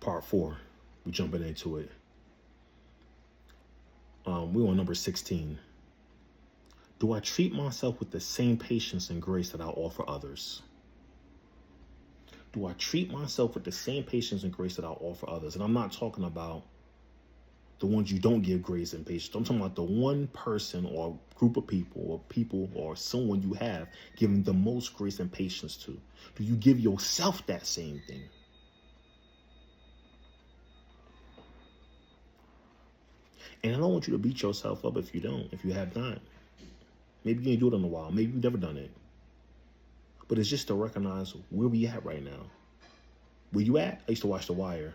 Part 4. We're jumping into it. We're on number 16. Do I treat myself with the same patience and grace that I offer others? Do I treat myself with the same patience and grace that I offer others? And I'm not talking about the ones you don't give grace and patience. I'm talking about the one person or group of people or someone you have giving the most grace and patience to. Do you give yourself that same thing? And I don't want you to beat yourself up if you don't, if you have not. Maybe you ain't do it in a while. Maybe you've never done it. But it's just to recognize where we at right now. Where you at? I used to watch The Wire.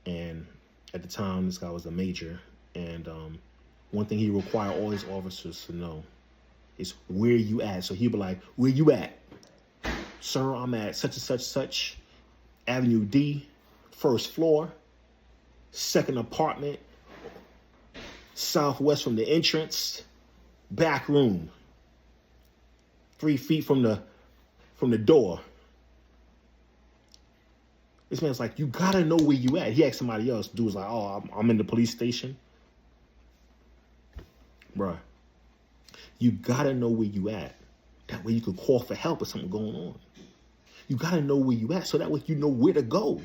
And at the time, this guy was a major. And one thing he required all his officers to know is where you at. So he'd be like, where you at? Sir, I'm at such and such, Avenue D, first floor, second apartment, southwest from the entrance, back room, 3 feet from the door. This man's like, you gotta know where you at. He asked somebody else. Dude was like, oh, I'm in the police station. Bruh, you gotta know where you at. That way you can call for help if something going on. You gotta know where you at so that way you know where to go.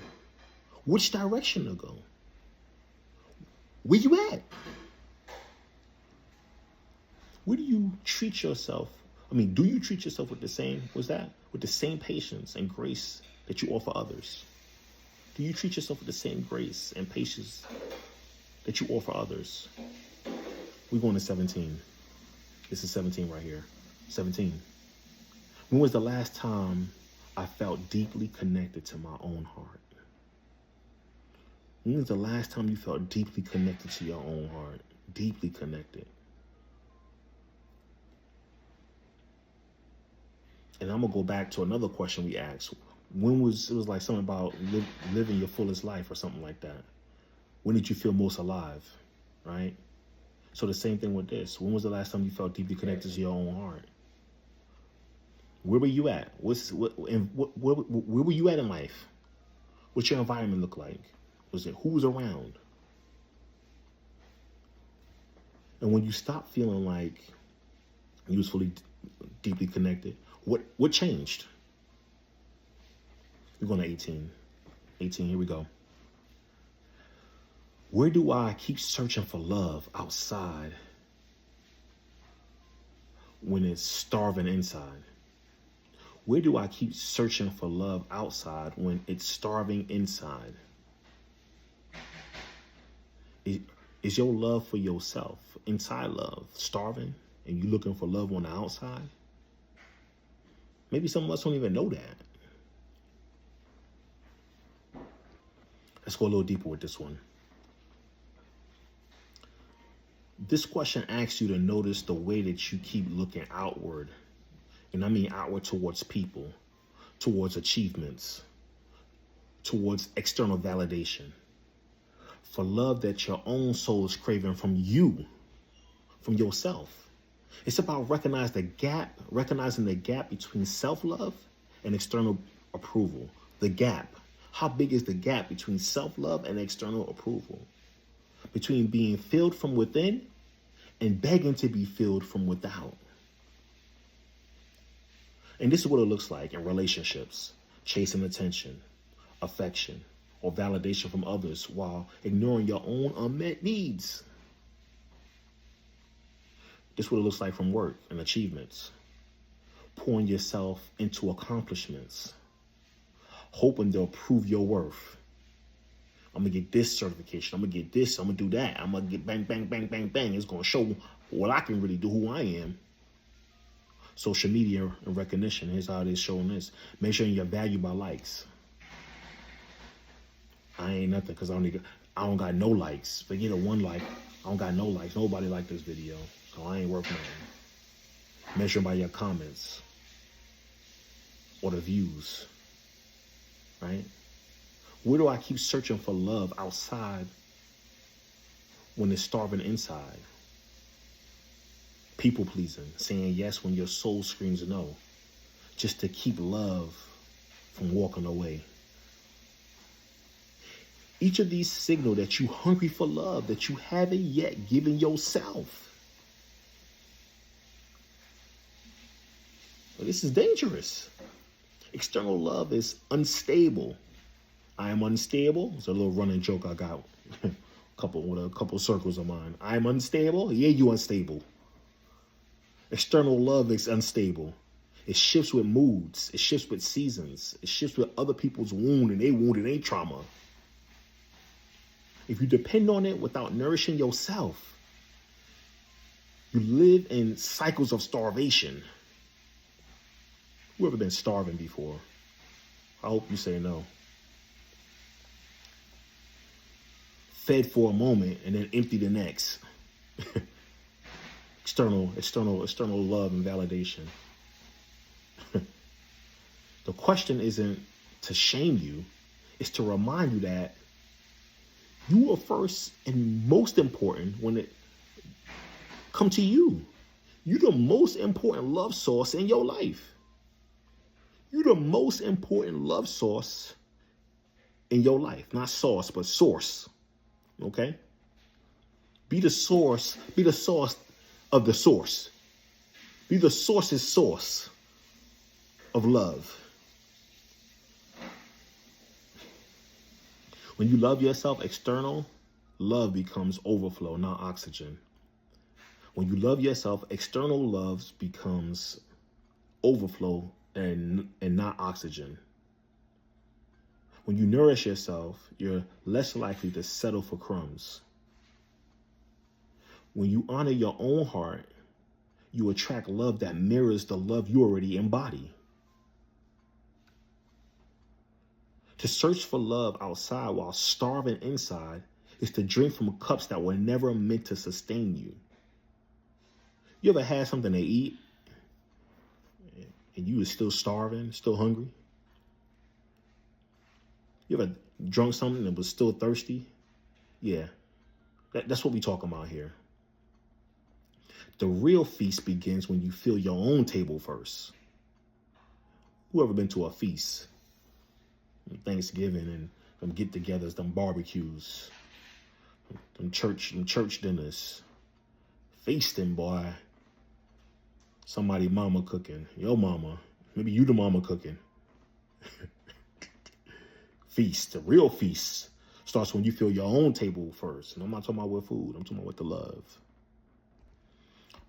Which direction to go. Where you at? Where do you treat yourself? Do you treat yourself with the same patience and grace that you offer others? Do you treat yourself with the same grace and patience that you offer others? We're going to 17. This is 17 right here. 17. When was the last time I felt deeply connected to my own heart? When was the last time you felt deeply connected to your own heart? Deeply connected. And I'm going to go back to another question we asked. It was like something about living your fullest life or something like that. When did you feel most alive, right? So the same thing with this. When was the last time you felt deeply connected to your own heart? Where were you at? Where were you at in life? What's your environment look like? Who was around? And when you stop feeling like you was fully deeply connected, what changed? We're going to 18. 18, here we go. Where do I keep searching for love outside when it's starving inside? Where do I keep searching for love outside when it's starving inside? Is your love for yourself, inside love, starving and you looking for love on the outside? Maybe some of us don't even know that. Let's go a little deeper with this one. This question asks you to notice the way that you keep looking outward. And I mean outward towards people, towards achievements, towards external validation. For love that your own soul is craving from you, from yourself. It's about recognizing the gap between self-love and external approval. The gap. How big is the gap between self-love and external approval? Between being filled from within and begging to be filled from without. And this is what it looks like in relationships. Chasing attention, affection, or validation from others while ignoring your own unmet needs. This is what it looks like from work and achievements. Pouring yourself into accomplishments. Hoping they'll prove your worth. I'm going to get this certification. I'm going to get this. I'm going to do that. I'm going to get bang, bang, bang, bang, bang. It's going to show what I can really do, who I am. Social media and recognition. Here's how it is showing this. Measuring your value by likes. I ain't nothing because I don't got no likes. Forget a one like. I don't got no likes. Nobody liked this video. So I ain't worth nothing. Measured by your comments. Or the views. Right? Where do I keep searching for love outside when it's starving inside? People pleasing, saying yes when your soul screams no, just to keep love from walking away. Each of these signal that you hungry for love that you haven't yet given yourself. But this is dangerous. External love is unstable. I am unstable. It's a little running joke I got with a couple circles of mine. I am unstable. Yeah, you unstable. External love is unstable. It shifts with moods. It shifts with seasons. It shifts with other people's wound and their trauma. If you depend on it without nourishing yourself, you live in cycles of starvation. Who ever been starving before? I hope you say no. Fed for a moment and then empty the next. external love and validation. The question isn't to shame you, it's to remind you that you are first and most important when it comes to you. You're the most important love source in your life. You're the most important love source in your life. Not sauce, but source. Okay? Be the source of the source. Be the source's source of love. When you love yourself, external love becomes overflow, not oxygen. When you love yourself, external love becomes overflow and not oxygen. When you nourish yourself, you're less likely to settle for crumbs. When you honor your own heart, you attract love that mirrors the love you already embody. To search for love outside while starving inside is to drink from cups that were never meant to sustain you. You ever had something to eat and you were still starving, still hungry? You ever drunk something and was still thirsty? Yeah, that's what we're talking about here. The real feast begins when you fill your own table first. Who ever been to a feast? Thanksgiving and them get-togethers, them barbecues, them church dinners, feasting, boy. Somebody mama cooking, your mama, maybe you the mama cooking. Feast, the real feast starts when you fill your own table first. And I'm not talking about with food, I'm talking about with the love.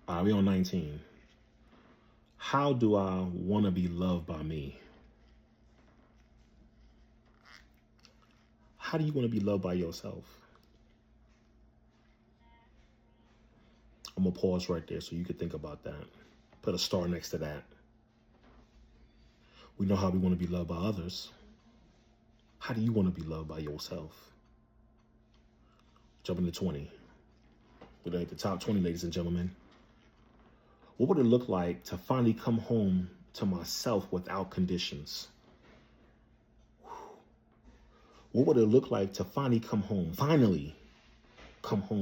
All right, we on 19. How do I want to be loved by me? How do you want to be loved by yourself? I'm going to pause right there so you can think about that. Put a star next to that. We know how we want to be loved by others. How do you want to be loved by yourself? Jumping to 20. We're at the top 20, ladies and gentlemen. What would it look like to finally come home to myself without conditions? What would it look like to finally come home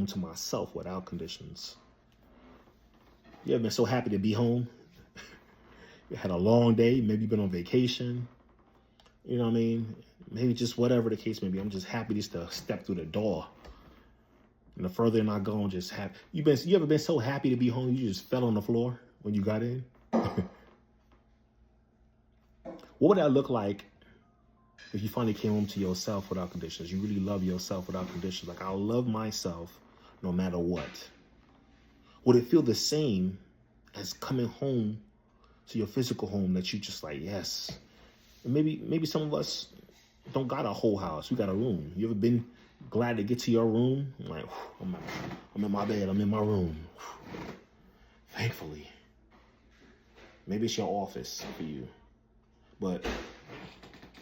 to myself without conditions? You ever been so happy to be home? You had a long day, maybe you've been on vacation. You know what I mean? Maybe just whatever the case may be. I'm just happy just to step through the door. And the further I go, I'm just happy. You ever been so happy to be home you just fell on the floor when you got in? What would that look like if you finally came home to yourself without conditions? You really love yourself without conditions. Like, I'll love myself no matter what. Would it feel the same as coming home to your physical home that you just like, yes? And maybe some of us don't got a whole house. We got a room. You ever been glad to get to your room? Like, I'm in my bed. I'm in my room. Thankfully. Maybe it's your office for you. But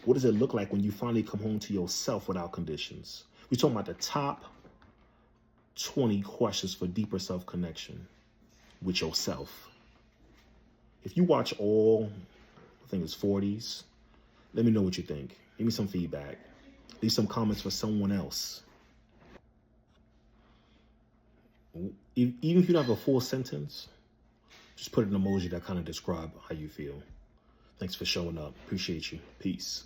what does it look like when you finally come home to yourself without conditions? We're talking about the top 20 questions for deeper self-connection with yourself. If you watch all, I think it's 40s, let me know what you think. Give me some feedback. Leave some comments for someone else. Even if you don't have a full sentence, just put an emoji that kind of describes how you feel. Thanks for showing up. Appreciate you. Peace.